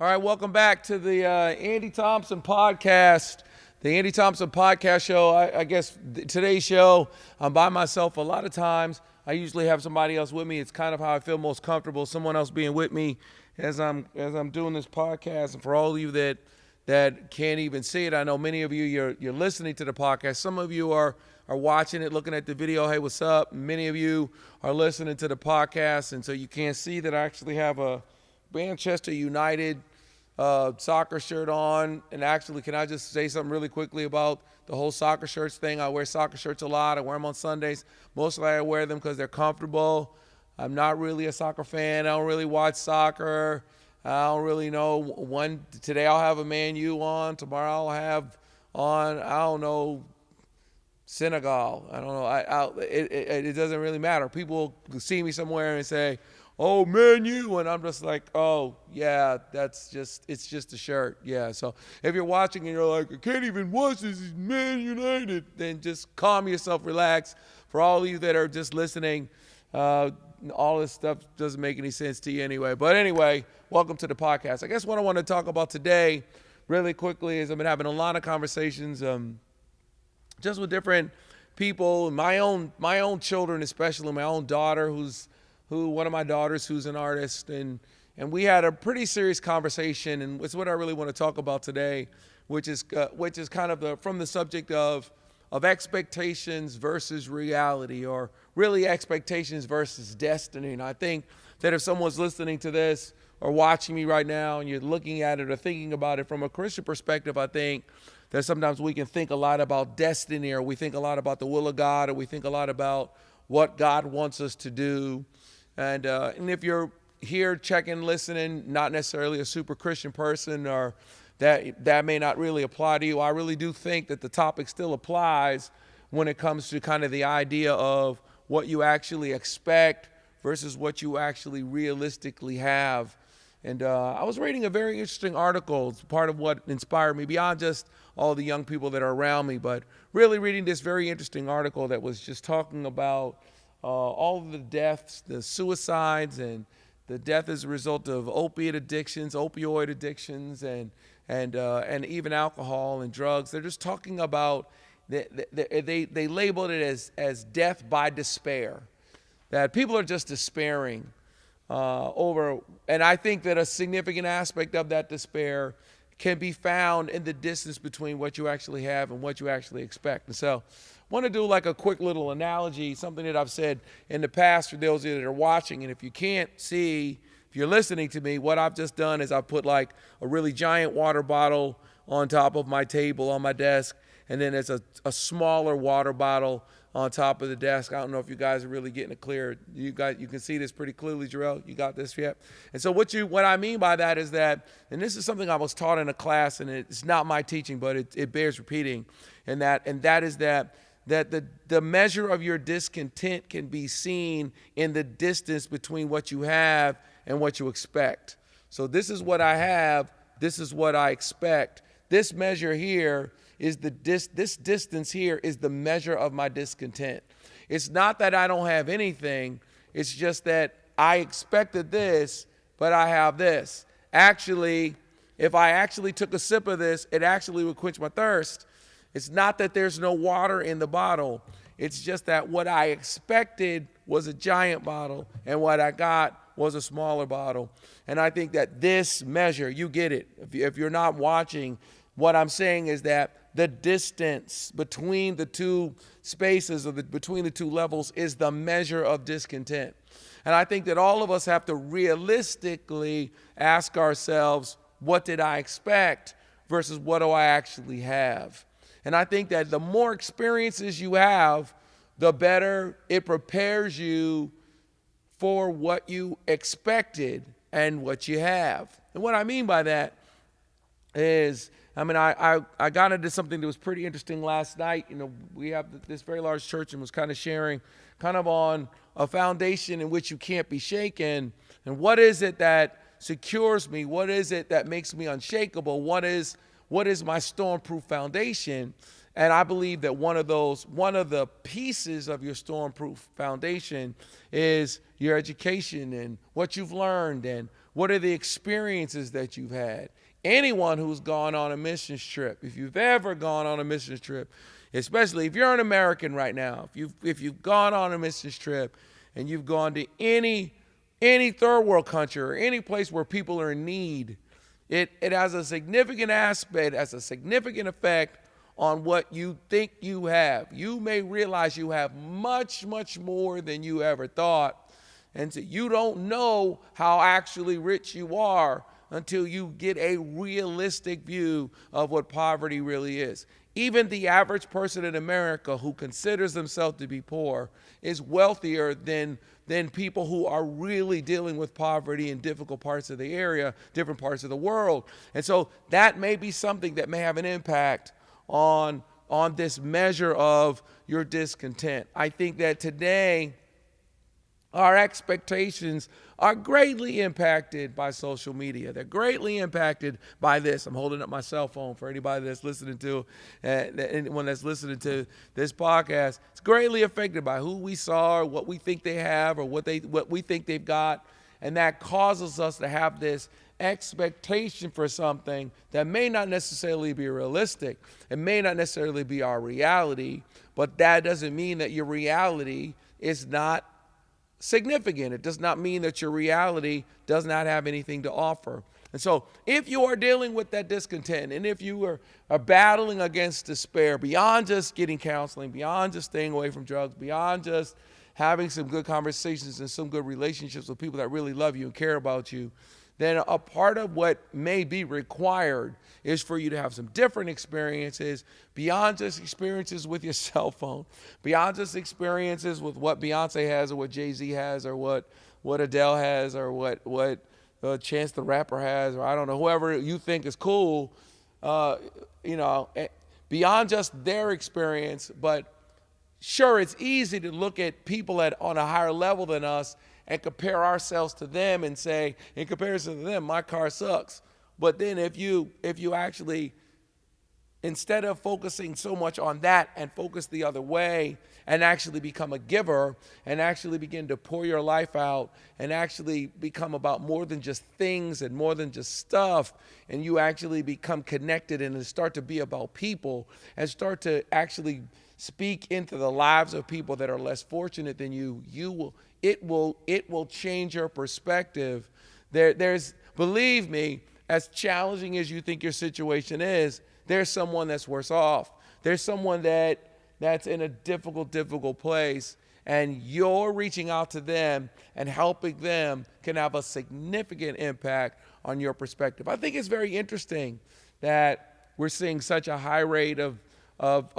All right, welcome back to the Andy Thompson podcast. The Andy Thompson podcast show. I guess today's show, I'm by myself a lot of times. I usually have somebody else with me. It's kind of how I feel most comfortable, someone else being with me as I'm doing this podcast. And for all of you that can't even see it, I know many of you you're listening to the podcast. Some of you are watching it, looking at the video. Hey, what's up? Many of you are listening to the podcast, and so you can't see that I actually have a Manchester United soccer shirt on. And actually, can I just say something really quickly about the whole soccer shirts thing? I wear soccer shirts a lot. I wear them on Sundays. Mostly I wear them because they're comfortable. I'm not really a soccer fan. I don't really watch soccer. I don't really know. Today I'll have a Man U on. Tomorrow I'll have on, I don't know, Senegal. I don't know. It doesn't really matter. People see me somewhere and say, "Oh, Man U," and I'm just like, "Oh, yeah, it's just a shirt." Yeah, so if you're watching and you're like, "I can't even watch this, it's Man United," then just calm yourself, relax. For all of you that are just listening, all this stuff doesn't make any sense to you anyway. But anyway, welcome to the podcast. I guess what I want to talk about today really quickly is I've been having a lot of conversations just with different people, my own children, especially my own daughter, one of my daughters who's an artist, and we had a pretty serious conversation, and it's what I really want to talk about today, which is kind of from the subject of expectations versus reality, or really expectations versus destiny. And I think that if someone's listening to this or watching me right now and you're looking at it or thinking about it from a Christian perspective, I think that sometimes we can think a lot about destiny, or we think a lot about the will of God, or we think a lot about what God wants us to do. And if you're here checking, listening, not necessarily a super Christian person, or that may not really apply to you, I really do think that the topic still applies when it comes to kind of the idea of what you actually expect versus what you actually realistically have. And I was reading a very interesting article. It's part of what inspired me, beyond just all the young people that are around me, but really reading this very interesting article that was just talking about all of the deaths, the suicides, and the death as a result of opioid addictions, and even alcohol and drugs. They're just talking about, they labeled it as death by despair, that people are just despairing and I think that a significant aspect of that despair can be found in the distance between what you actually have and what you actually expect. And so I want to do like a quick little analogy, something that I've said in the past for those of you that are watching. And if you can't see, if you're listening to me, what I've just done is I've put like a really giant water bottle on top of my table on my desk, and then there's a smaller water bottle on top of the desk. I don't know if you guys are really getting it clear. You can see this pretty clearly, Jarrell. You got this yet? And so what I mean by that is that, and this is something I was taught in a class, and it's not my teaching, but it bears repeating, and that is that the measure of your discontent can be seen in the distance between what you have and what you expect. So this is what I have. This is what I expect. This measure here is this distance here is the measure of my discontent. It's not that I don't have anything. It's just that I expected this, but I have this. Actually, if I actually took a sip of this, it actually would quench my thirst. It's not that there's no water in the bottle. It's just that what I expected was a giant bottle, and what I got was a smaller bottle. And I think that this measure, you get it. If you're not watching, what I'm saying is that the distance between the two spaces, or between the two levels, is the measure of discontent. And I think that all of us have to realistically ask ourselves, what did I expect versus what do I actually have? And I think that the more experiences you have, the better it prepares you for what you expected and what you have. And what I mean by that is, I got into something that was pretty interesting last night. We have this very large church, and was kind of sharing kind of on a foundation in which you can't be shaken. And what is it that secures me? What is it that makes me unshakable? What is my stormproof foundation? And I believe that one of the pieces of your stormproof foundation is your education and what you've learned and What are the experiences that you've had? Anyone who's gone on a missions trip, if you've ever gone on a missions trip, especially if you're an American right now, if you've gone on a missions trip and you've gone to any third world country or any place where people are in need, it has a significant aspect, has a significant effect on what you think you have. You may realize you have much, much more than you ever thought. And so you don't know how actually rich you are until you get a realistic view of what poverty really is. Even the average person in America who considers themselves to be poor is wealthier than people who are really dealing with poverty in difficult parts of the area, different parts of the world. And so that may be something that may have an impact on this measure of your discontent. I think that today our expectations are greatly impacted by social media. They're greatly impacted by this. I'm holding up my cell phone for anybody that's listening to, anyone that's listening to this podcast. It's greatly affected by who we saw, or what we think they have, or what we think they've got, and that causes us to have this expectation for something that may not necessarily be realistic. It may not necessarily be our reality, but that doesn't mean that your reality is not significant. It does not mean that your reality does not have anything to offer. And so if you are dealing with that discontent, and if you are battling against despair, beyond just getting counseling, beyond just staying away from drugs, beyond just having some good conversations and some good relationships with people that really love you and care about you, then a part of what may be required is for you to have some different experiences beyond just experiences with your cell phone, beyond just experiences with what Beyonce has or what Jay-Z has or what Adele has or what Chance the Rapper has, or I don't know, whoever you think is cool, beyond just their experience. But sure, it's easy to look at people on a higher level than us and compare ourselves to them and say, in comparison to them, my car sucks. But then if you actually, instead of focusing so much on that and focus the other way and actually become a giver and actually begin to pour your life out and actually become about more than just things and more than just stuff, and you actually become connected and start to be about people and start to actually speak into the lives of people that are less fortunate than you, it will change your perspective. Believe me, as challenging as you think your situation is, there's someone that's worse off. There's someone that's in a difficult place, and you're reaching out to them and helping them can have a significant impact on your perspective. I think it's very interesting that we're seeing such a high rate of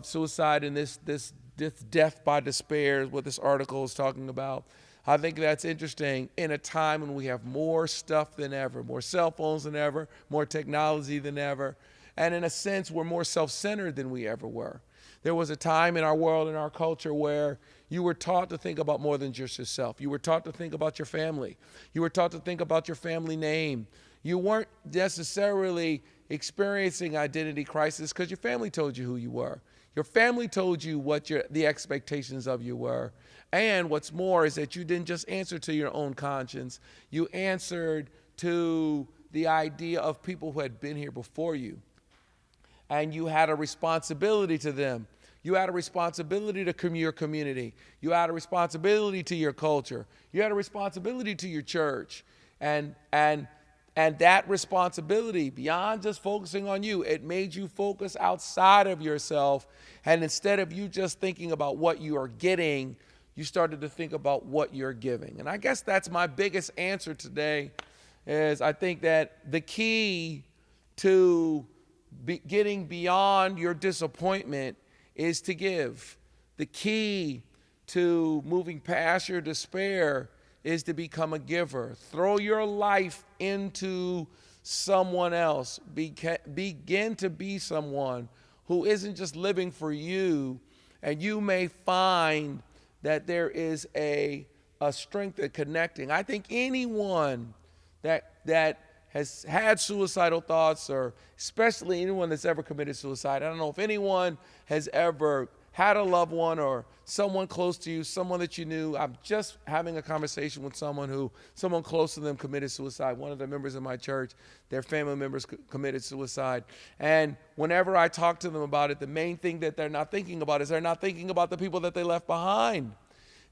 suicide and this death by despair is what this article is talking about. I think that's interesting in a time when we have more stuff than ever, more cell phones than ever, more technology than ever, and in a sense, we're more self-centered than we ever were. There was a time in our world, in our culture, where you were taught to think about more than just yourself. You were taught to think about your family. You were taught to think about your family name. You weren't necessarily experiencing identity crisis because your family told you who you were. Your family told you what the expectations of you were. And what's more is that you didn't just answer to your own conscience. You answered to the idea of people who had been here before you. And you had a responsibility to them. You had a responsibility to your community. You had a responsibility to your culture. You had a responsibility to your church. And that responsibility, beyond just focusing on you, it made you focus outside of yourself. And instead of you just thinking about what you are getting, you started to think about what you're giving. And I guess that's my biggest answer today, is I think that the key to getting beyond your disappointment is to give. The key to moving past your despair is to become a giver. Throw your life into someone else. Begin to be someone who isn't just living for you, and you may find that there is a strength in connecting. I think anyone that has had suicidal thoughts, or especially anyone that's ever committed suicide, I don't know if anyone has ever had a loved one or someone close to you, someone that you knew. I'm just having a conversation with someone close to them committed suicide. One of the members of my church, their family members committed suicide. And whenever I talk to them about it, the main thing that they're not thinking about is they're not thinking about the people that they left behind.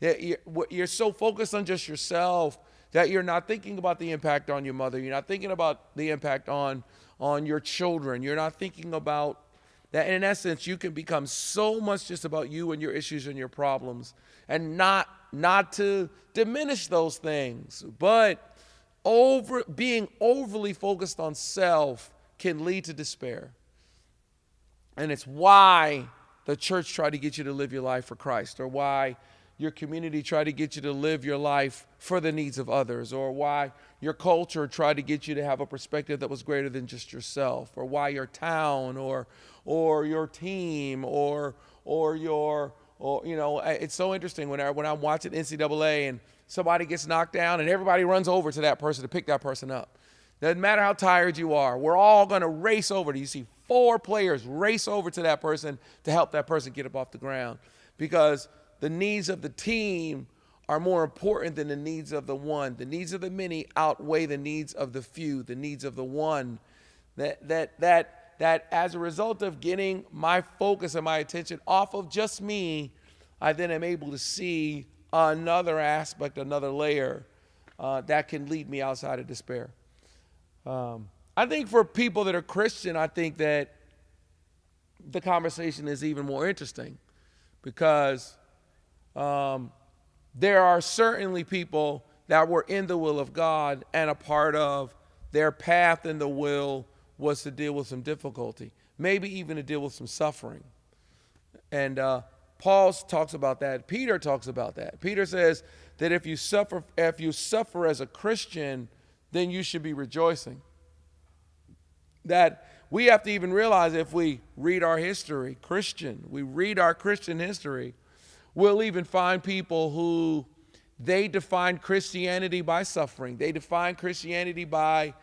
You're so focused on just yourself that you're not thinking about the impact on your mother. You're not thinking about the impact on your children. You're not thinking about that. In essence, you can become so much just about you and your issues and your problems, and not to diminish those things, but being overly focused on self can lead to despair. And it's why the church tried to get you to live your life for Christ, or why your community tried to get you to live your life for the needs of others, or why your culture tried to get you to have a perspective that was greater than just yourself, or why your town or your team or it's so interesting when I'm watching NCAA and somebody gets knocked down and everybody runs over to that person to pick that person up. Doesn't matter how tired you are, we're all going to race over. You see 4 players race over to that person to help that person get up off the ground, because the needs of the team are more important than the needs of the one. The needs of the many outweigh the needs of the few, the needs of the one. That as a result of getting my focus and my attention off of just me, I then am able to see another aspect, another layer that can lead me outside of despair. I think for people that are Christian, I think that the conversation is even more interesting, because there are certainly people that were in the will of God, and a part of their path in the will was to deal with some difficulty, maybe even to deal with some suffering. And Paul talks about that. Peter talks about that. Peter says that if you suffer as a Christian, then you should be rejoicing. That we have to even realize, if we read our history, we read our Christian history, we'll even find people who they define Christianity by suffering. They define Christianity by,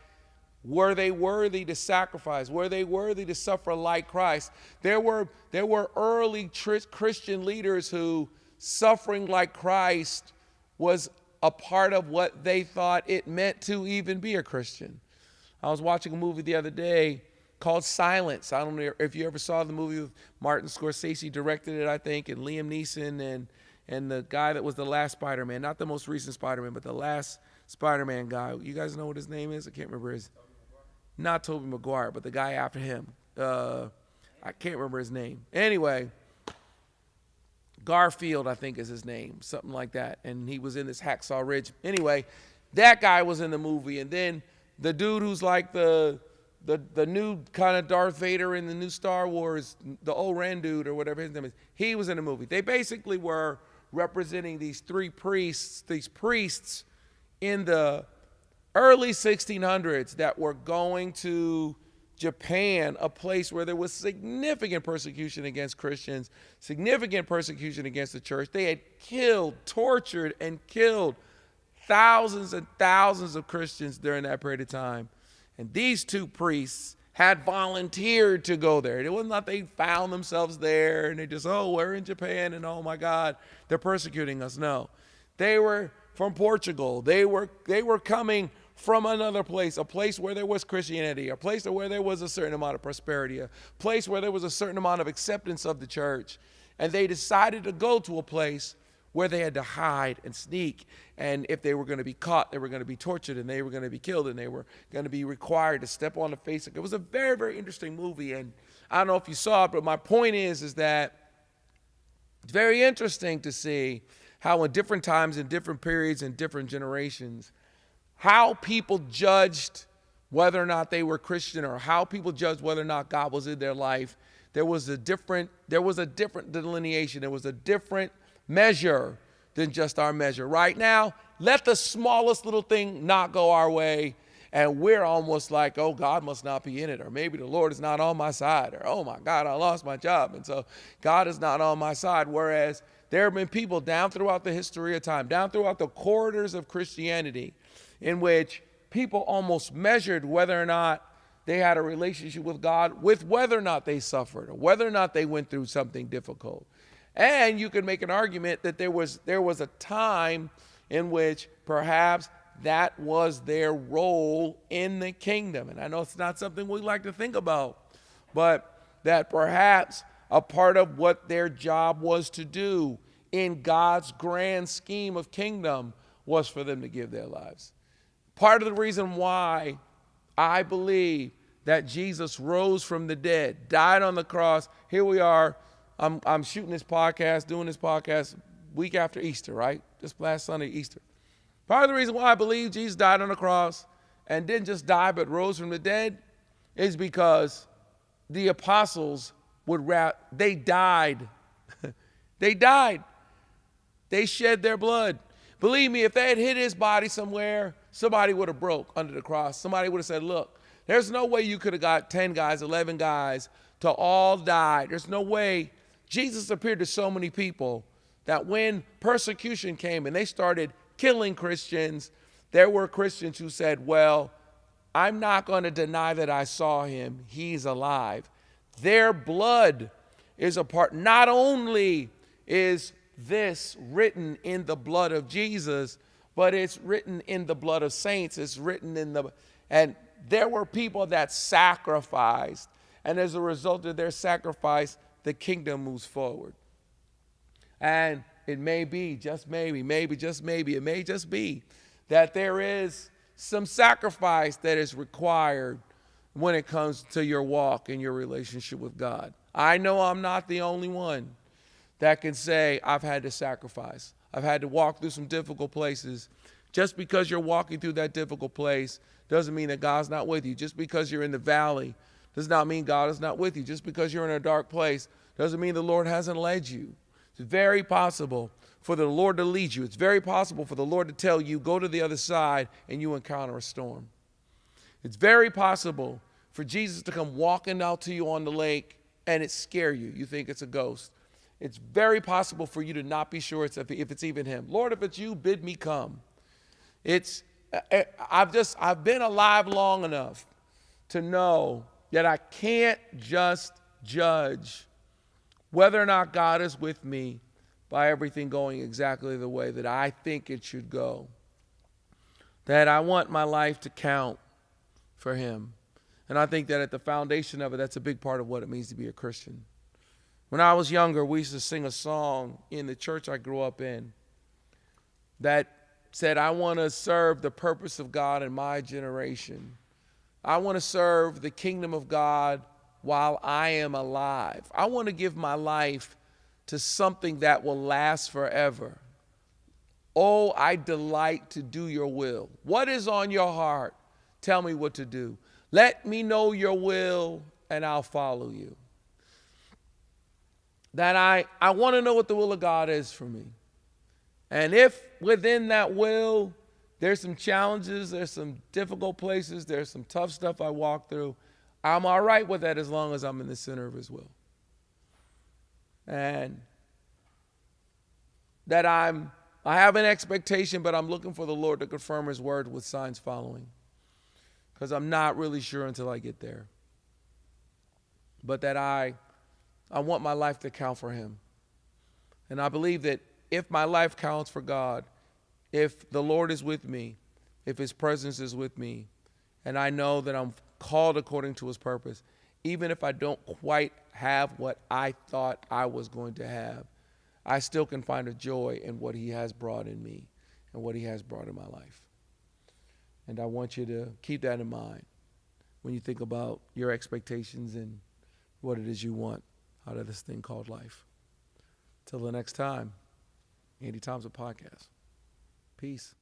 were they worthy to sacrifice? Were they worthy to suffer like Christ? There were early Christian leaders who suffering like Christ was a part of what they thought it meant to even be a Christian. I was watching a movie the other day called Silence. I don't know if you ever saw the movie. With Martin Scorsese directed it, I think, and Liam Neeson and the guy that was the last Spider-Man, not the most recent Spider-Man, but the last Spider-Man guy. You guys know what his name is? I can't remember not Tobey Maguire, but the guy after him. I can't remember his name. Anyway, Garfield, I think is his name, something like that. And he was in this Hacksaw Ridge. Anyway, that guy was in the movie. And then the dude who's like the new kind of Darth Vader in the new Star Wars, the Oren dude or whatever his name is, he was in the movie. They basically were representing these 3 priests, in the early 1600s that were going to Japan, a place where there was significant persecution against Christians, significant persecution against the church. They had tortured and killed thousands and thousands of Christians during that period of time. And these 2 priests had volunteered to go there. It wasn't like they found themselves there and they just, we're in Japan and oh my God, they're persecuting us. No, they were from Portugal. They were coming from another place, a place where there was Christianity, a place where there was a certain amount of prosperity, a place where there was a certain amount of acceptance of the church. And they decided to go to a place where they had to hide and sneak. And if they were going to be caught, they were going to be tortured and they were going to be killed and they were going to be required to step on the face. It was a very, very interesting movie. And I don't know if you saw it, but my point is that it's very interesting to see how in different times, in different periods, in different generations, how people judged whether or not they were Christian, or how people judged whether or not God was in their life. There was a different delineation. There was a different measure than just our measure. Right now, let the smallest little thing not go our way, and we're almost like, oh, God must not be in it, or maybe the Lord is not on my side, or oh my God, I lost my job, and so God is not on my side. Whereas there have been people down throughout the history of time, down throughout the corridors of Christianity, in which people almost measured whether or not they had a relationship with God with whether or not they suffered, or whether or not they went through something difficult. And you could make an argument that there was a time in which perhaps that was their role in the kingdom. And I know it's not something we like to think about, but that perhaps a part of what their job was to do in God's grand scheme of kingdom was for them to give their lives. Part of the reason why I believe that Jesus rose from the dead, died on the cross. Here we are. I'm shooting this podcast, doing this podcast week after Easter, right? Just last Sunday, Easter. Part of the reason why I believe Jesus died on the cross and didn't just die but rose from the dead is because the apostles they died. They died. They shed their blood. Believe me, if they had hid his body somewhere, somebody would have broke under the cross. Somebody would have said, look, there's no way you could have got 10 guys, 11 guys to all die. There's no way. Jesus appeared to so many people that when persecution came and they started killing Christians, there were Christians who said, well, I'm not going to deny that I saw him. He's alive. Their blood is a part. Not only is this written in the blood of Jesus, but it's written in the blood of saints. It's written and there were people that sacrificed. And as a result of their sacrifice, the kingdom moves forward. And it may be, just maybe, it may just be that there is some sacrifice that is required when it comes to your walk and your relationship with God. I know I'm not the only one that can say I've had to sacrifice. I've had to walk through some difficult places. Just because you're walking through that difficult place doesn't mean that God's not with you. Just because you're in the valley does not mean God is not with you. Just because you're in a dark place doesn't mean the Lord hasn't led you. It's very possible for the Lord to lead you. It's very possible for the Lord to tell you, go to the other side, and you encounter a storm. It's very possible for Jesus to come walking out to you on the lake and it scare you. You think it's a ghost. It's very possible for you to not be sure if it's even him. Lord, if it's you, bid me come. I've been alive long enough to know that I can't just judge whether or not God is with me by everything going exactly the way that I think it should go. That I want my life to count for him. And I think that at the foundation of it, that's a big part of what it means to be a Christian. When I was younger, we used to sing a song in the church I grew up in that said, I want to serve the purpose of God in my generation. I want to serve the kingdom of God while I am alive. I want to give my life to something that will last forever. Oh, I delight to do your will. What is on your heart? Tell me what to do. Let me know your will and I'll follow you. That I want to know what the will of God is for me. And if within that will, there's some challenges, there's some difficult places, there's some tough stuff I walk through, I'm all right with that as long as I'm in the center of his will. And that I have an expectation, but I'm looking for the Lord to confirm his word with signs following. Because I'm not really sure until I get there. But that I want my life to count for him. And I believe that if my life counts for God, if the Lord is with me, if his presence is with me, and I know that I'm called according to his purpose, even if I don't quite have what I thought I was going to have, I still can find a joy in what he has brought in me and what he has brought in my life. And I want you to keep that in mind when you think about your expectations and what it is you want out of this thing called life. Till the next time, Andy Thompson Podcast. Peace.